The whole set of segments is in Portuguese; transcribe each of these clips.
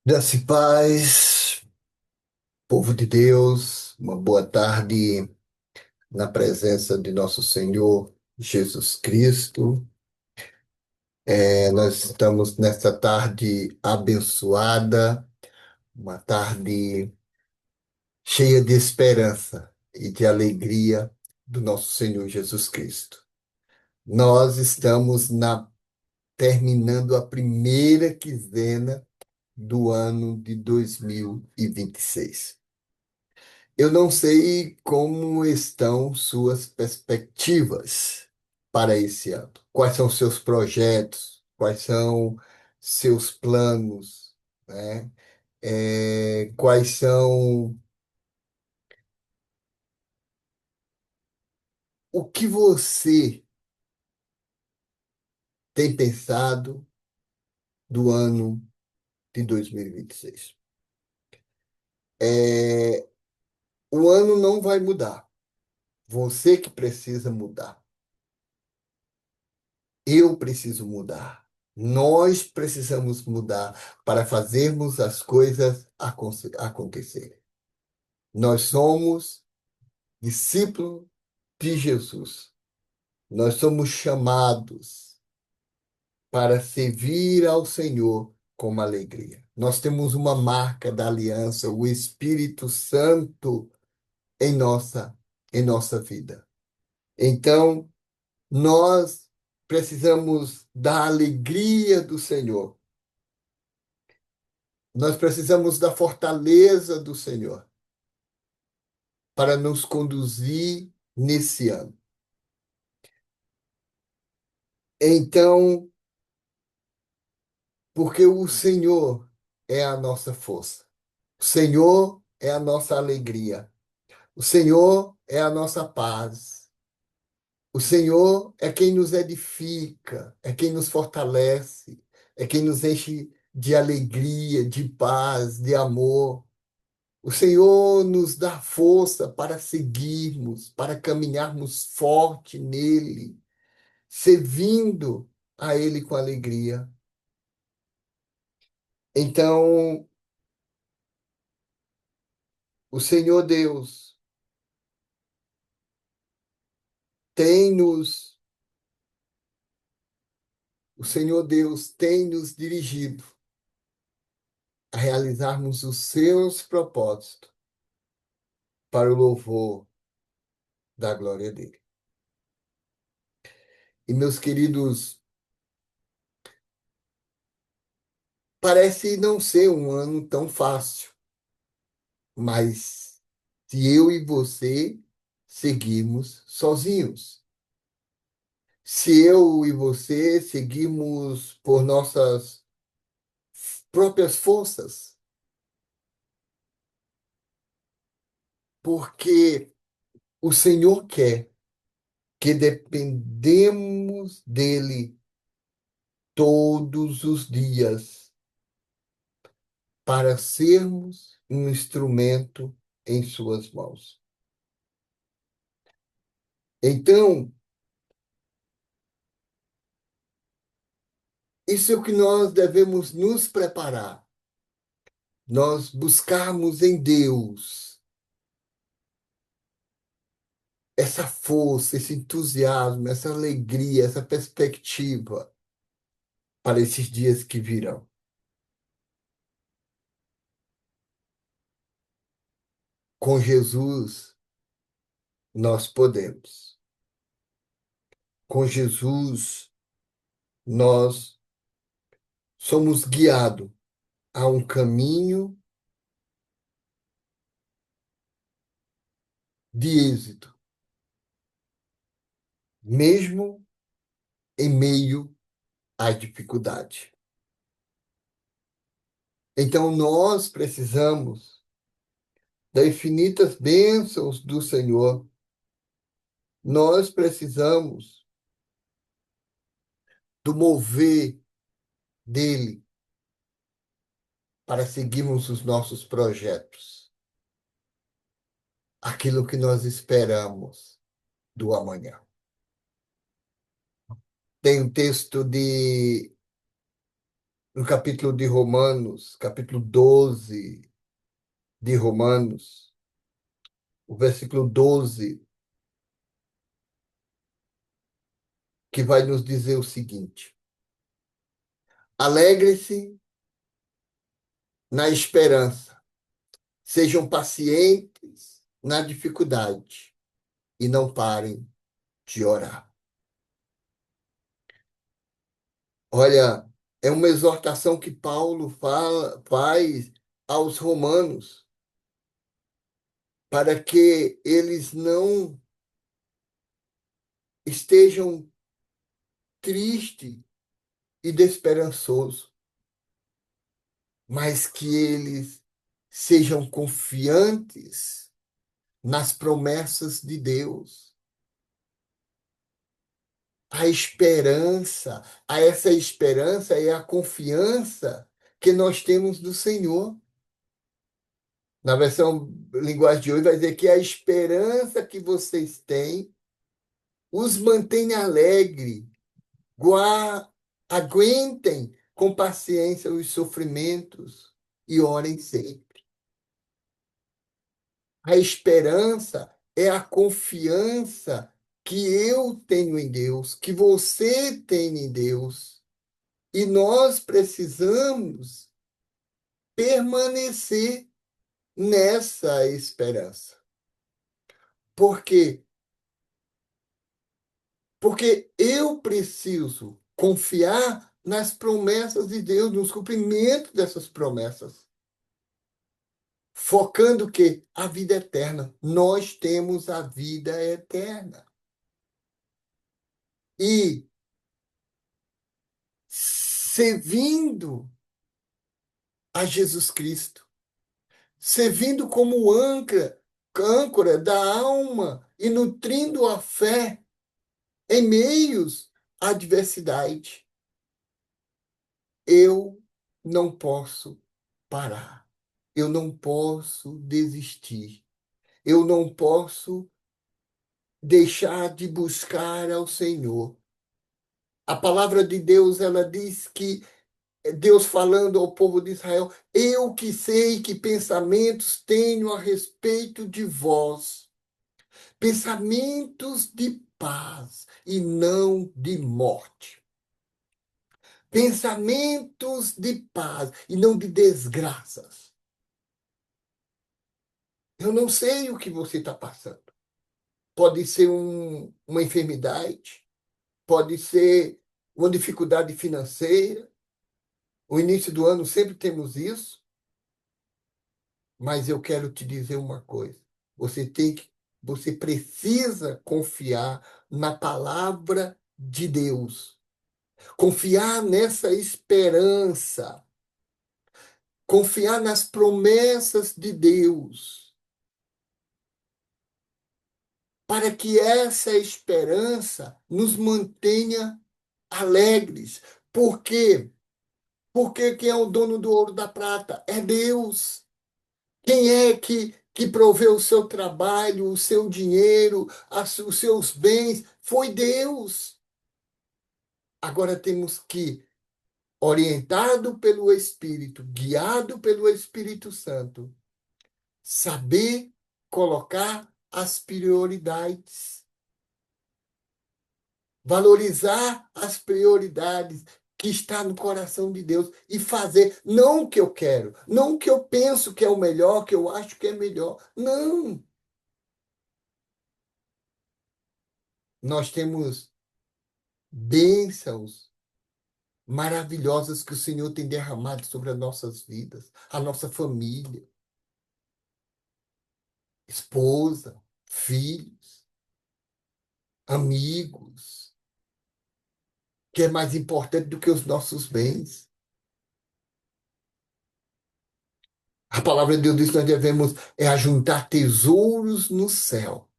Graça e paz, povo de Deus, uma boa tarde na presença de nosso Senhor Jesus Cristo. Nós estamos nesta tarde abençoada, uma tarde cheia de esperança e de alegria do nosso Senhor Jesus Cristo. Nós estamos terminando a primeira quinzena do ano de 2026. Eu não sei como estão suas perspectivas para esse ano. Quais são seus projetos? Quais são seus planos, né? Quais são o que você tem pensado do ano de 2026? É, o ano não vai mudar. Você que precisa mudar. Eu preciso mudar. Nós precisamos mudar para fazermos as coisas acontecerem. Nós somos discípulos de Jesus. Nós somos chamados para servir ao Senhor com alegria. Nós temos uma marca da aliança, o Espírito Santo em nossa vida. Então, nós precisamos da alegria do Senhor. Nós precisamos da fortaleza do Senhor para nos conduzir nesse ano. Então, porque o Senhor é a nossa força, o Senhor é a nossa alegria, o Senhor é a nossa paz, o Senhor é quem nos edifica, é quem nos fortalece, é quem nos enche de alegria, de paz, de amor. O Senhor nos dá força para seguirmos, para caminharmos forte nele, servindo a Ele com alegria. Então, o Senhor Deus tem nos, o Senhor Deus tem nos dirigido a realizarmos os seus propósitos para o louvor da glória dele. E meus queridos, parece não ser um ano tão fácil, mas se eu e você seguimos sozinhos, se eu e você seguimos por nossas próprias forças, porque o Senhor quer que dependemos dele todos os dias para sermos um instrumento em suas mãos. Então, isso é o que nós devemos nos preparar. Nós buscarmos em Deus essa força, esse entusiasmo, essa alegria, essa perspectiva para esses dias que virão. Com Jesus, nós podemos. Com Jesus, nós somos guiados a um caminho de êxito, mesmo em meio à dificuldade. Então, nós precisamos das infinitas bênçãos do Senhor. Nós precisamos do mover dele para seguirmos os nossos projetos, aquilo que nós esperamos do amanhã. Tem um texto no capítulo de Romanos, capítulo 12 de Romanos, o versículo 12, que vai nos dizer o seguinte: alegre-se na esperança, sejam pacientes na dificuldade e não parem de orar. Olha, é uma exortação que Paulo faz aos romanos para que eles não estejam tristes e desesperançosos, mas que eles sejam confiantes nas promessas de Deus. A esperança, a essa esperança é a confiança que nós temos do Senhor. Na versão linguagem de hoje, vai dizer que a esperança que vocês têm os mantém alegre, aguentem com paciência os sofrimentos e orem sempre. A esperança é a confiança que eu tenho em Deus, que você tem em Deus. E nós precisamos permanecer nessa esperança. Por quê? Porque eu preciso confiar nas promessas de Deus, nos cumprimentos dessas promessas. Focando que a vida eterna. Nós temos a vida eterna. E servindo a Jesus Cristo, servindo como âncora da alma e nutrindo a fé em meios à adversidade. Eu não posso parar. Eu não posso desistir. Eu não posso deixar de buscar ao Senhor. A palavra de Deus, ela diz que Deus falando ao povo de Israel, eu que sei que pensamentos tenho a respeito de vós, pensamentos de paz e não de morte. Pensamentos de paz e não de desgraças. Eu não sei o que você está passando. Pode ser uma enfermidade, pode ser uma dificuldade financeira. O início do ano sempre temos isso, mas eu quero te dizer uma coisa. Você precisa confiar na palavra de Deus. Confiar nessa esperança. Confiar nas promessas de Deus. Para que essa esperança nos mantenha alegres. Por quê? Porque quem é o dono do ouro e da prata? É Deus. Quem é que proveu o seu trabalho, o seu dinheiro, os seus bens? Foi Deus. Agora temos que, orientado pelo Espírito, guiado pelo Espírito Santo, saber colocar as prioridades, valorizar as prioridades que está no coração de Deus e fazer não o que eu quero, não o que eu penso que é o melhor, que eu acho que é melhor. Não. Nós temos bênçãos maravilhosas que o Senhor tem derramado sobre as nossas vidas, a nossa família, esposa, filhos, amigos, que é mais importante do que os nossos bens. A palavra de Deus diz que nós devemos ajuntar tesouros no céu,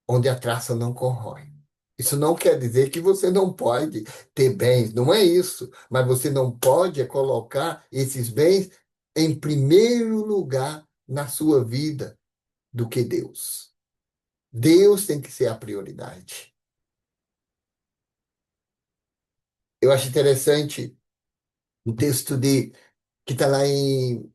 onde a traça não corrói. Isso não quer dizer que você não pode ter bens, não é isso. Mas você não pode colocar esses bens em primeiro lugar na sua vida do que Deus. Deus tem que ser a prioridade. Eu acho interessante. Um texto que está lá em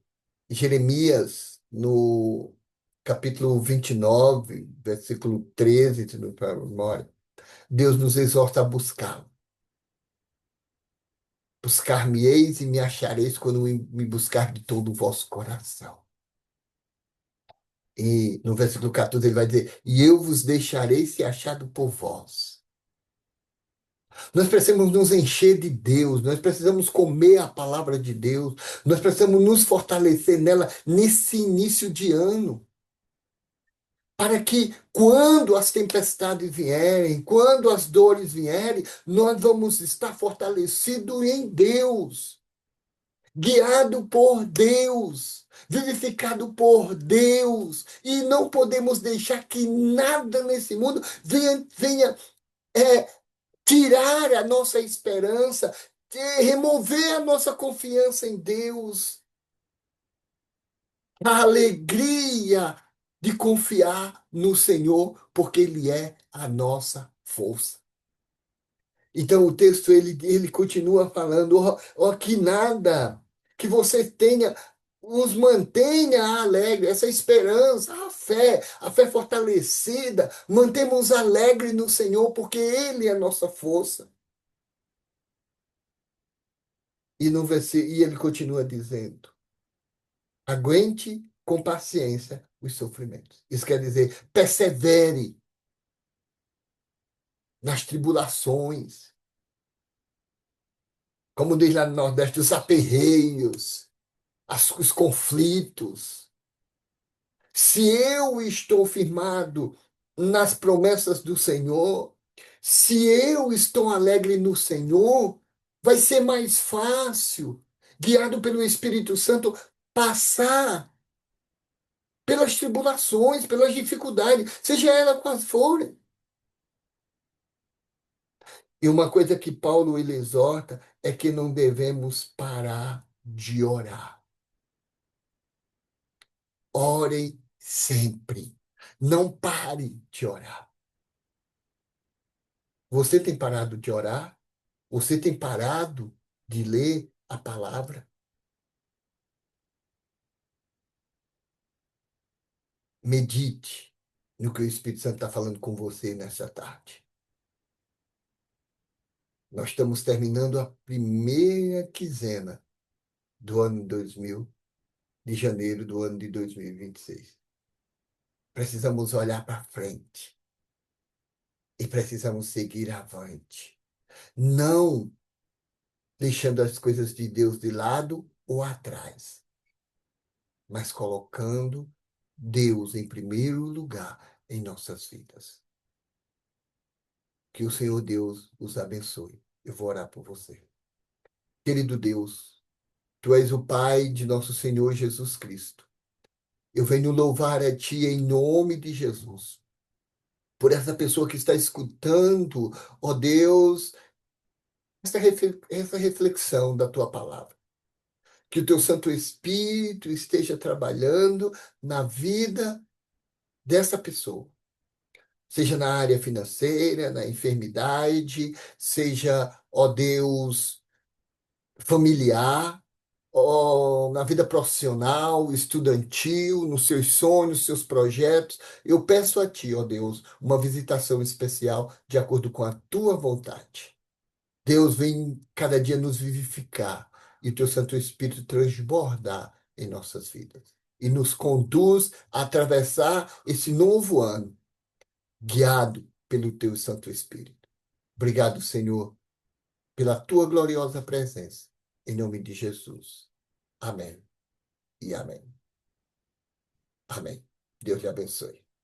Jeremias, no capítulo 29, versículo 13, se não me falha a memória. Deus nos exorta a buscar. Buscar-me-eis e me achareis quando me buscar de todo o vosso coração. E no versículo 14 ele vai dizer: E eu vos deixarei ser achado por vós. Nós precisamos nos encher de Deus, nós precisamos comer a palavra de Deus, nós precisamos nos fortalecer nela nesse início de ano. Para que quando as tempestades vierem, quando as dores vierem, nós vamos estar fortalecidos em Deus, guiado por Deus, vivificado por Deus, e não podemos deixar que nada nesse mundo venha é, tirar a nossa esperança, remover a nossa confiança em Deus, a alegria de confiar no Senhor, porque Ele é a nossa força. Então o texto ele continua falando, ó, que nada que você tenha os mantenha alegre, essa esperança, a fé fortalecida, mantemos alegre no Senhor, porque Ele é a nossa força. E ele continua dizendo: aguente com paciência os sofrimentos. Isso quer dizer, persevere nas tribulações, como diz lá no Nordeste, os aperreios, os conflitos. Se eu estou firmado nas promessas do Senhor, se eu estou alegre no Senhor, vai ser mais fácil, guiado pelo Espírito Santo, passar pelas tribulações, pelas dificuldades, seja ela quais forem. E uma coisa que Paulo ele exorta é que não devemos parar de orar. Orem sempre. Não pare de orar. Você tem parado de orar? Você tem parado de ler a palavra? Medite no que o Espírito Santo está falando com você nessa tarde. Nós estamos terminando a primeira quinzena do ano 2000, de janeiro do ano de 2026. Precisamos olhar para frente e precisamos seguir avante, não deixando as coisas de Deus de lado ou atrás, mas colocando Deus em primeiro lugar em nossas vidas. Que o Senhor Deus os abençoe. Eu vou orar por você. Querido Deus, Tu és o Pai de nosso Senhor Jesus Cristo. Eu venho louvar a Ti em nome de Jesus, por essa pessoa que está escutando, ó Deus, essa reflexão da Tua palavra. Que o Teu Santo Espírito esteja trabalhando na vida dessa pessoa, seja na área financeira, na enfermidade, seja, ó Deus, familiar, ó, na vida profissional, estudantil, nos seus sonhos, seus projetos. Eu peço a Ti, ó Deus, uma visitação especial de acordo com a Tua vontade. Deus vem cada dia nos vivificar e o Teu Santo Espírito transbordar em nossas vidas. E nos conduz a atravessar esse novo ano, guiado pelo Teu Santo Espírito. Obrigado, Senhor, pela Tua gloriosa presença. Em nome de Jesus. Amém e amém. Amém. Deus lhe abençoe.